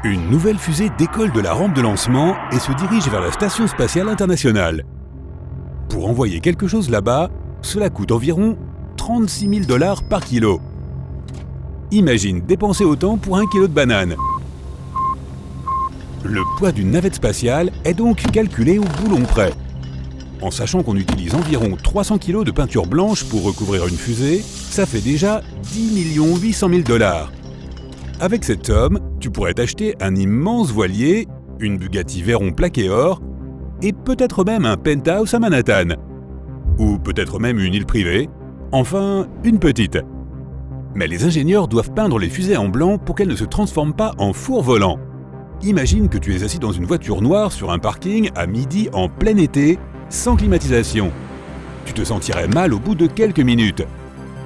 Une nouvelle fusée décolle de la rampe de lancement et se dirige vers la Station spatiale internationale. Pour envoyer quelque chose là-bas, cela coûte environ 36 000 $ par kilo. Imagine dépenser autant pour 1 kilo de banane. Le poids d'une navette spatiale est donc calculé au boulon près. En sachant qu'on utilise environ 300 kg de peinture blanche pour recouvrir une fusée, ça fait déjà 10 800 000 $. Avec cette somme, tu pourrais t'acheter un immense voilier, une Bugatti Veyron plaquée or, et peut-être même un penthouse à Manhattan. Ou peut-être même une île privée, enfin une petite. Mais les ingénieurs doivent peindre les fusées en blanc pour qu'elles ne se transforment pas en four volant. Imagine que tu es assis dans une voiture noire sur un parking à midi en plein été, sans climatisation. Tu te sentirais mal au bout de quelques minutes.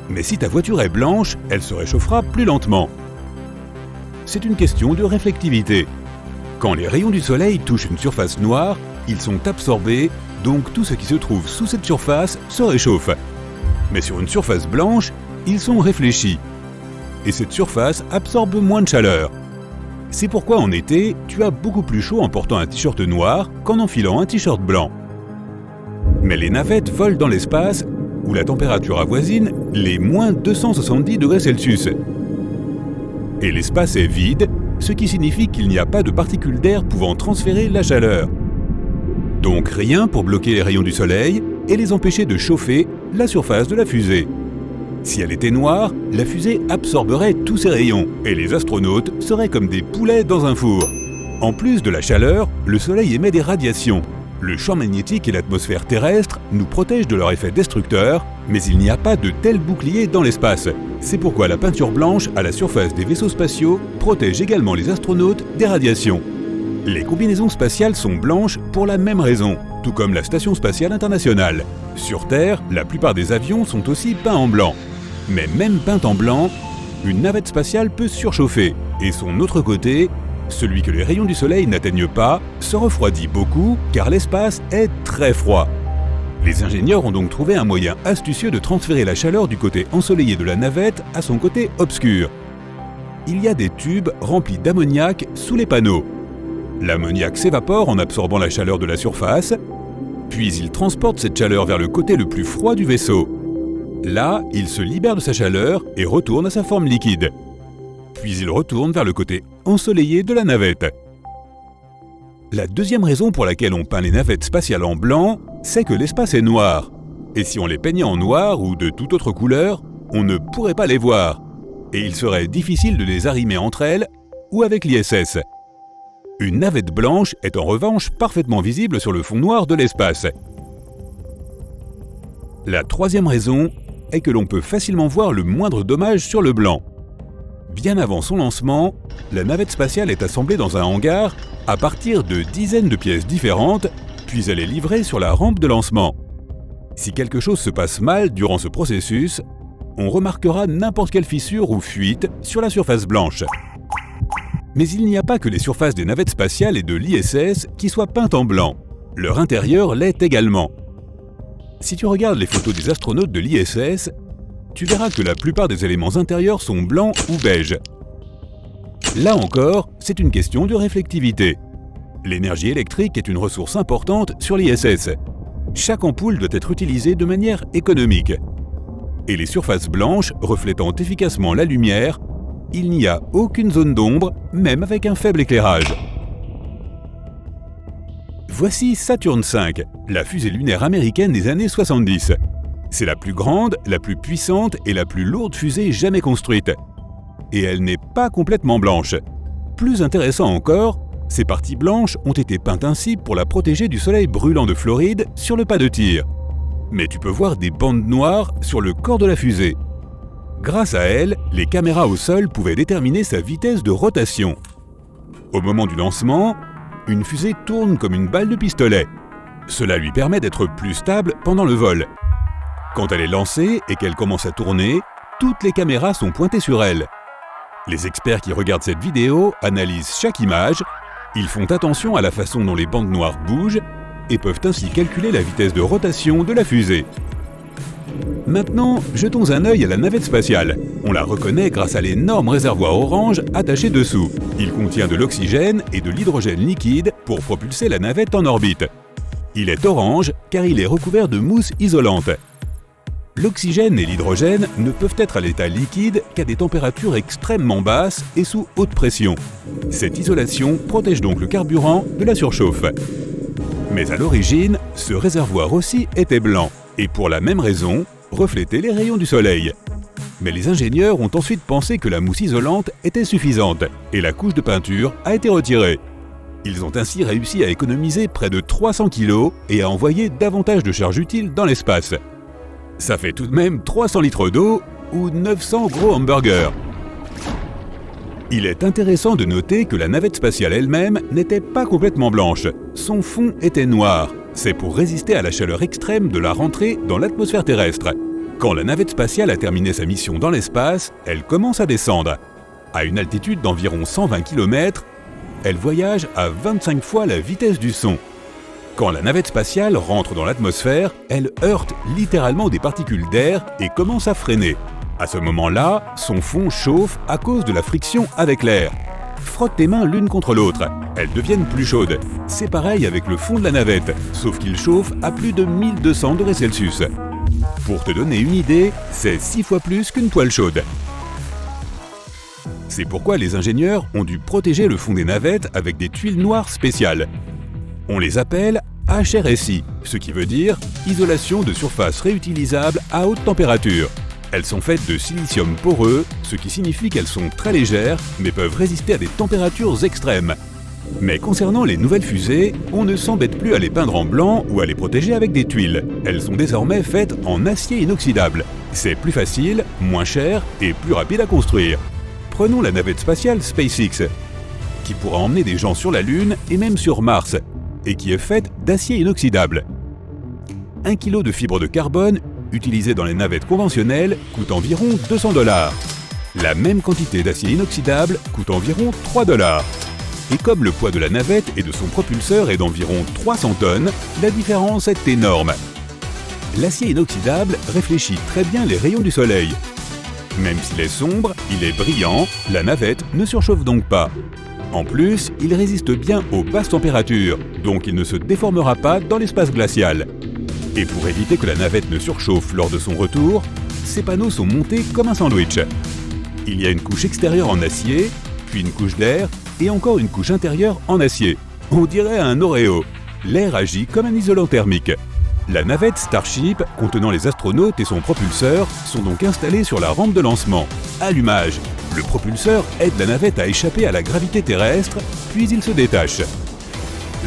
Mais si ta voiture est blanche, elle se réchauffera plus lentement. C'est une question de réflectivité. Quand les rayons du soleil touchent une surface noire, ils sont absorbés, donc tout ce qui se trouve sous cette surface se réchauffe. Mais sur une surface blanche, ils sont réfléchis. Et cette surface absorbe moins de chaleur. C'est pourquoi en été, tu as beaucoup plus chaud en portant un t-shirt noir qu'en enfilant un t-shirt blanc. Mais les navettes volent dans l'espace où la température avoisine les moins 270 degrés Celsius. Et l'espace est vide, ce qui signifie qu'il n'y a pas de particules d'air pouvant transférer la chaleur. Donc rien pour bloquer les rayons du soleil et les empêcher de chauffer la surface de la fusée. Si elle était noire, la fusée absorberait tous ces rayons et les astronautes seraient comme des poulets dans un four. En plus de la chaleur, le soleil émet des radiations. Le champ magnétique et l'atmosphère terrestre nous protègent de leur effet destructeur, mais il n'y a pas de tel bouclier dans l'espace. C'est pourquoi la peinture blanche à la surface des vaisseaux spatiaux protège également les astronautes des radiations. Les combinaisons spatiales sont blanches pour la même raison, tout comme la Station spatiale internationale. Sur Terre, la plupart des avions sont aussi peints en blanc. Mais même peinte en blanc, une navette spatiale peut surchauffer, et son autre côté, celui que les rayons du soleil n'atteignent pas, se refroidit beaucoup car l'espace est très froid. Les ingénieurs ont donc trouvé un moyen astucieux de transférer la chaleur du côté ensoleillé de la navette à son côté obscur. Il y a des tubes remplis d'ammoniac sous les panneaux. L'ammoniac s'évapore en absorbant la chaleur de la surface, puis il transporte cette chaleur vers le côté le plus froid du vaisseau. Là, il se libère de sa chaleur et retourne à sa forme liquide. Puis il retourne vers le côté ensoleillé de la navette. La deuxième raison pour laquelle on peint les navettes spatiales en blanc, c'est que l'espace est noir. Et si on les peignait en noir ou de toute autre couleur, on ne pourrait pas les voir. Et il serait difficile de les arrimer entre elles ou avec l'ISS. Une navette blanche est en revanche parfaitement visible sur le fond noir de l'espace. La troisième raison est que l'on peut facilement voir le moindre dommage sur le blanc. Bien avant son lancement, la navette spatiale est assemblée dans un hangar à partir de dizaines de pièces différentes, puis elle est livrée sur la rampe de lancement. Si quelque chose se passe mal durant ce processus, on remarquera n'importe quelle fissure ou fuite sur la surface blanche. Mais il n'y a pas que les surfaces des navettes spatiales et de l'ISS qui soient peintes en blanc. Leur intérieur l'est également. Si tu regardes les photos des astronautes de l'ISS, tu verras que la plupart des éléments intérieurs sont blancs ou beiges. Là encore, c'est une question de réflectivité. L'énergie électrique est une ressource importante sur l'ISS. Chaque ampoule doit être utilisée de manière économique. Et les surfaces blanches reflétant efficacement la lumière, il n'y a aucune zone d'ombre, même avec un faible éclairage. Voici Saturn V, la fusée lunaire américaine des années 70. C'est la plus grande, la plus puissante et la plus lourde fusée jamais construite. Et elle n'est pas complètement blanche. Plus intéressant encore, ces parties blanches ont été peintes ainsi pour la protéger du soleil brûlant de Floride sur le pas de tir. Mais tu peux voir des bandes noires sur le corps de la fusée. Grâce à elle, les caméras au sol pouvaient déterminer sa vitesse de rotation. Au moment du lancement, une fusée tourne comme une balle de pistolet. Cela lui permet d'être plus stable pendant le vol. Quand elle est lancée et qu'elle commence à tourner, toutes les caméras sont pointées sur elle. Les experts qui regardent cette vidéo analysent chaque image, ils font attention à la façon dont les bandes noires bougent et peuvent ainsi calculer la vitesse de rotation de la fusée. Maintenant, jetons un œil à la navette spatiale. On la reconnaît grâce à l'énorme réservoir orange attaché dessous. Il contient de l'oxygène et de l'hydrogène liquide pour propulser la navette en orbite. Il est orange car il est recouvert de mousse isolante. L'oxygène et l'hydrogène ne peuvent être à l'état liquide qu'à des températures extrêmement basses et sous haute pression. Cette isolation protège donc le carburant de la surchauffe. Mais à l'origine, ce réservoir aussi était blanc et pour la même raison, reflétait les rayons du soleil. Mais les ingénieurs ont ensuite pensé que la mousse isolante était suffisante et la couche de peinture a été retirée. Ils ont ainsi réussi à économiser près de 300 kg et à envoyer davantage de charges utiles dans l'espace. Ça fait tout de même 300 litres d'eau ou 900 gros hamburgers. Il est intéressant de noter que la navette spatiale elle-même n'était pas complètement blanche. Son fond était noir. C'est pour résister à la chaleur extrême de la rentrée dans l'atmosphère terrestre. Quand la navette spatiale a terminé sa mission dans l'espace, elle commence à descendre. À une altitude d'environ 120 km, elle voyage à 25 fois la vitesse du son. Quand la navette spatiale rentre dans l'atmosphère, elle heurte littéralement des particules d'air et commence à freiner. À ce moment-là, son fond chauffe à cause de la friction avec l'air. Frotte tes mains l'une contre l'autre, elles deviennent plus chaudes. C'est pareil avec le fond de la navette, sauf qu'il chauffe à plus de 1200 degrés Celsius. Pour te donner une idée, c'est 6 fois plus qu'une poêle chaude. C'est pourquoi les ingénieurs ont dû protéger le fond des navettes avec des tuiles noires spéciales. On les appelle HRSI, ce qui veut dire isolation de surface réutilisable à haute température. Elles sont faites de silicium poreux, ce qui signifie qu'elles sont très légères, mais peuvent résister à des températures extrêmes. Mais concernant les nouvelles fusées, on ne s'embête plus à les peindre en blanc ou à les protéger avec des tuiles. Elles sont désormais faites en acier inoxydable. C'est plus facile, moins cher et plus rapide à construire. Prenons la navette spatiale SpaceX, qui pourra emmener des gens sur la Lune et même sur Mars, et qui est faite d'acier inoxydable. 1 kg de fibre de carbone utilisée dans les navettes conventionnelles coûte environ 200 $. La même quantité d'acier inoxydable coûte environ 3 $. Et comme le poids de la navette et de son propulseur est d'environ 300 tonnes, la différence est énorme. L'acier inoxydable réfléchit très bien les rayons du soleil. Même s'il est sombre, il est brillant, la navette ne surchauffe donc pas. En plus, il résiste bien aux basses températures, donc il ne se déformera pas dans l'espace glacial. Et pour éviter que la navette ne surchauffe lors de son retour, ces panneaux sont montés comme un sandwich. Il y a une couche extérieure en acier, puis une couche d'air et encore une couche intérieure en acier. On dirait un Oreo. L'air agit comme un isolant thermique. La navette Starship, contenant les astronautes et son propulseur, sont donc installés sur la rampe de lancement. Allumage. Le propulseur aide la navette à échapper à la gravité terrestre, puis il se détache.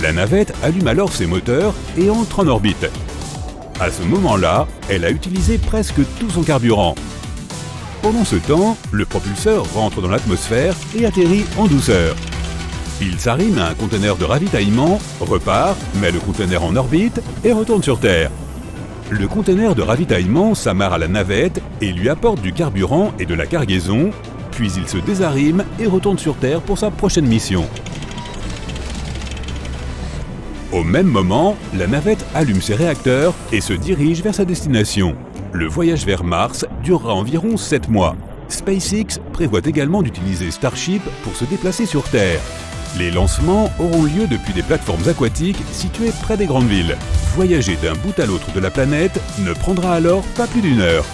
La navette allume alors ses moteurs et entre en orbite. À ce moment-là, elle a utilisé presque tout son carburant. Pendant ce temps, le propulseur rentre dans l'atmosphère et atterrit en douceur. Il s'arrime à un conteneur de ravitaillement, repart, met le conteneur en orbite et retourne sur Terre. Le conteneur de ravitaillement s'amarre à la navette et lui apporte du carburant et de la cargaison, puis il se désarrime et retourne sur Terre pour sa prochaine mission. Au même moment, la navette allume ses réacteurs et se dirige vers sa destination. Le voyage vers Mars durera environ 7 mois. SpaceX prévoit également d'utiliser Starship pour se déplacer sur Terre. Les lancements auront lieu depuis des plateformes aquatiques situées près des grandes villes. Voyager d'un bout à l'autre de la planète ne prendra alors pas plus d'1 heure.